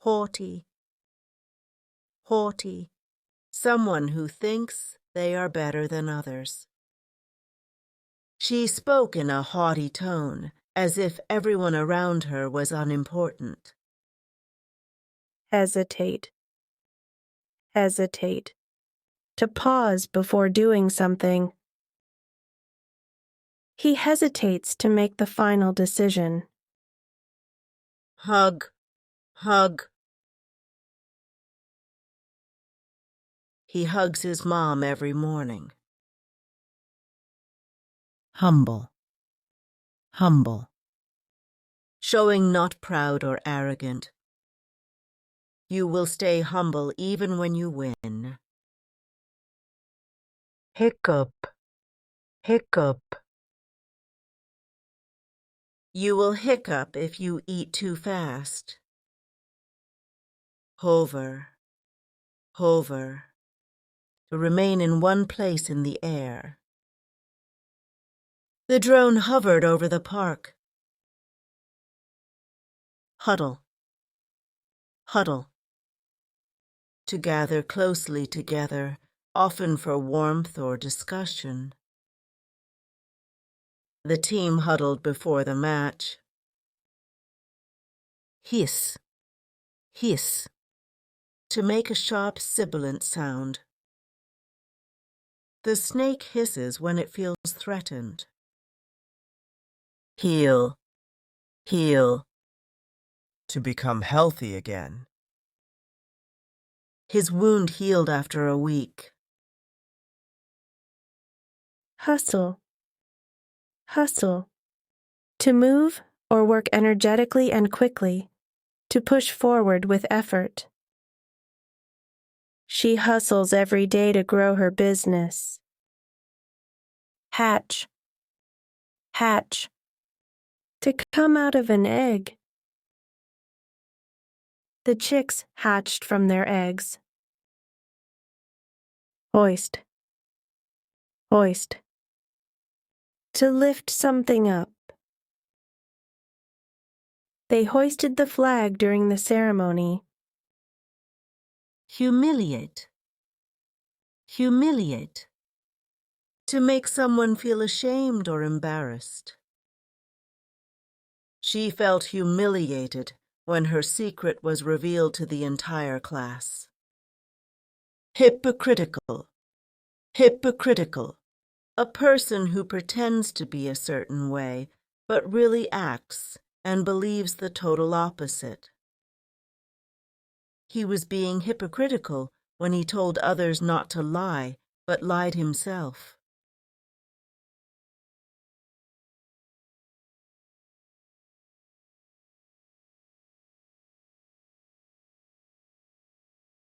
haughty, haughty, someone who thinks they are better than others. She spoke in a haughty tone, as if everyone around her was unimportant. Hesitate, hesitate, to pause before doing something. He hesitates to make the final decision. Hug, hug. He hugs his mom every morning. Humble, humble, showing not proud or arrogant. You will stay humble even when you win. Hiccup, hiccup. You will hiccup if you eat too fast. Hover, hover, to remain in one place in the air. The drone hovered over the park. Huddle, huddle, to gather closely together, often for warmth or discussion. The team huddled before the match. Hiss, hiss, to make a sharp sibilant sound. The snake hisses when it feels threatened. Heal, heal, to become healthy again. His wound healed after a week. Hustle, hustle, to move or work energetically and quickly, to push forward with effort. She hustles every day to grow her business. Hatch, hatch, to come out of an egg. The chicks hatched from their eggs. Hoist, hoist, to lift something up. They hoisted the flag during the ceremony. Humiliate, humiliate, to make someone feel ashamed or embarrassed. She felt humiliated when her secret was revealed to the entire class. Hypocritical, hypocritical, a person who pretends to be a certain way, but really acts and believes the total opposite. He was being hypocritical when he told others not to lie, but lied himself.